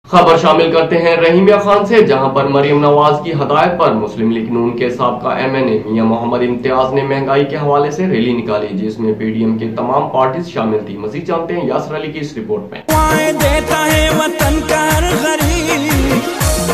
खबर शामिल करते हैं रहीमिया खान से, जहां पर मरियम नवाज की हदायत पर मुस्लिम लीग नून के साबका MNA मियां मोहम्मद इम्तियाज ने महंगाई के हवाले से रैली निकाली, जिसमें PDM के तमाम पार्टीज शामिल थी। मजीद जानते हैं यासर अली की इस रिपोर्ट में। देता है वतन का हर गरीब,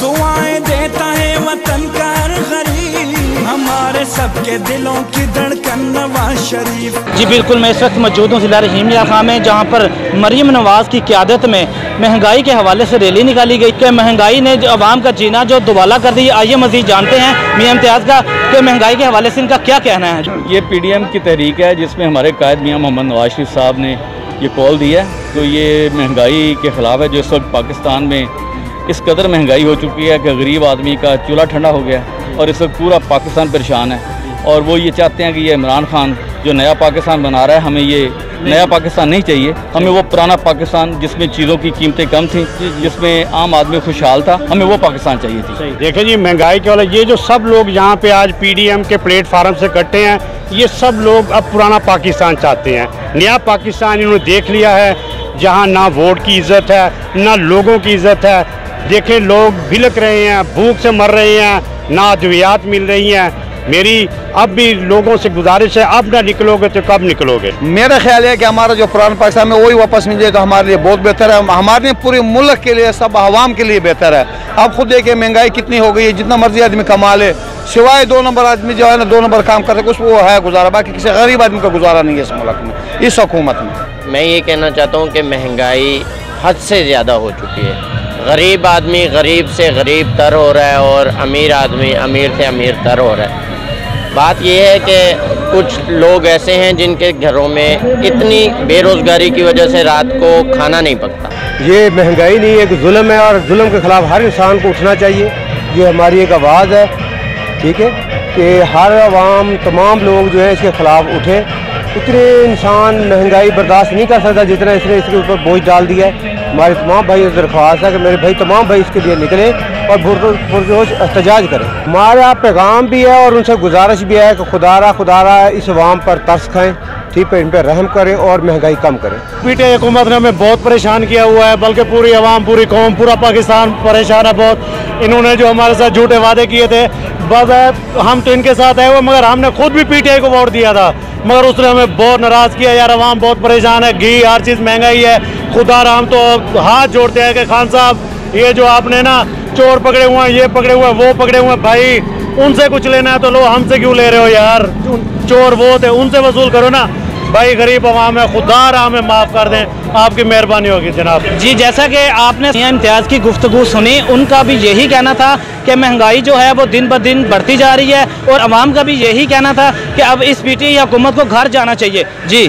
दुआएं देता है वतन का हर गरीब, हमारे सबके दिलों की धड़कन नवाज शरीफ। जी बिल्कुल, मैं इस वक्त मौजूद हूँ जिला रहीमिया खान में, जहाँ पर मरियम नवाज की क़यादत में महंगाई के हवाले से रैली निकाली गई कि महंगाई ने अवाम का जीना जो दुबाला कर दी। आइए मजीद जानते हैं मियां इम्तियाज़ का कि महंगाई के हवाले से इनका क्या कहना है। ये PDM की तहरीक है जिसमें हमारे कायद मियां मोहम्मद नवाज शरीफ साहब ने ये कॉल दिया है। तो ये महंगाई के ख़िलाफ़ है जो इस वक्त पाकिस्तान में इस कदर महंगाई हो चुकी है कि गरीब आदमी का चूल्हा ठंडा हो गया और इस वक्त पूरा पाकिस्तान परेशान है। और वो ये चाहते हैं कि ये इमरान खान जो नया पाकिस्तान बना रहा है, हमें ये नया पाकिस्तान नहीं चाहिए, हमें वो पुराना पाकिस्तान जिसमें चीज़ों की कीमतें कम थी, जिसमें आम आदमी खुशहाल था, हमें वो पाकिस्तान चाहिए थी। देखें जी, महंगाई के वाला ये जो सब लोग यहाँ पे आज PDM के प्लेटफार्म से इकट्ठे हैं, ये सब लोग अब पुराना पाकिस्तान चाहते हैं। नया पाकिस्तान इन्होंने देख लिया है, जहाँ ना वोट की इज्जत है ना लोगों की इज्जत है। देखें, लोग भिलक रहे हैं, भूख से मर रहे हैं, ना अद्वियात मिल रही हैं। मेरी अब भी लोगों से गुजारिश है, अब ना निकलोगे तो कब निकलोगे। मेरा ख्याल है कि हमारा जो पुराना पाकिस्तान में वही वापस मिल जाए तो हमारे लिए बहुत बेहतर है, हमारे पूरे मुल्क के लिए, सब आवाम के लिए बेहतर है। अब खुद देखिए महंगाई कितनी हो गई है, जितना मर्जी आदमी कमा ले, सिवाय 2 नंबर आदमी जो है ना 2 नंबर काम करते कुछ वो है गुजारा, बाकी किसी गरीब आदमी का गुजारा नहीं है इस मुल्क में, इस हुकूमत में। मैं ये कहना चाहता हूँ कि महंगाई हद से ज़्यादा हो चुकी है। गरीब आदमी गरीब से गरीब तर हो रहा है और अमीर आदमी अमीर से अमीर तर हो रहा है। बात यह है कि कुछ लोग ऐसे हैं जिनके घरों में इतनी बेरोज़गारी की वजह से रात को खाना नहीं पकता। ये महंगाई नहीं है, एक जुल्म है और जुल्म के ख़िलाफ़ हर इंसान को उठना चाहिए। ये हमारी एक आवाज़ है, ठीक है, कि हर आवाम तमाम लोग जो है इसके ख़िलाफ़ उठे। इतने इंसान महंगाई बर्दाश्त नहीं कर सकता जितना इसने इसके ऊपर बोझ डाल दिया है। हमारे तमाम भाई दरख्वास्त है कि मेरे भाई तमाम भाई इसके लिए निकले और पुरजोश एहतजाज करें। हमारा पैगाम भी है और उनसे गुजारिश भी है कि खुदारा इस अवाम पर तरस खाएँ, ठीक है, इन पर रहम करें और महंगाई कम करें। PTI हुकूमत ने हमें बहुत परेशान किया हुआ है, बल्कि पूरी आवाम, पूरी कौम, पूरा पाकिस्तान परेशान है बहुत। इन्होंने जो हमारे साथ झूठे वादे किए थे, बस हम तो इनके साथ आए हुए, मगर हमने खुद भी PTI को वोट दिया था, मगर उसने हमें बहुत नाराज़ किया। यार आवाम बहुत परेशान है, घी हर चीज़ महंगाई है। खुदा हम तो हाथ जोड़ते हैं कि खान साहब, ये जो आपने ना चोर पकड़े हुए हैं, ये पकड़े हुए हैं, वो पकड़े हुए हैं, भाई उनसे कुछ लेना है तो लो, हमसे क्यों ले रहे हो यार? चोर वो थे, उनसे वसूल करो ना भाई। गरीब आवाम है, खुदा हमें माफ़ कर दें, आपकी मेहरबानी होगी जनाब। जी, जैसा कि आपने मियां इम्तियाज़ की गुफ्तगू सुनी, उनका भी यही कहना था कि महंगाई जो है वो दिन ब दिन बढ़ती जा रही है और आवाम का भी यही कहना था कि अब इस PTI हुकूमत को घर जाना चाहिए। जी।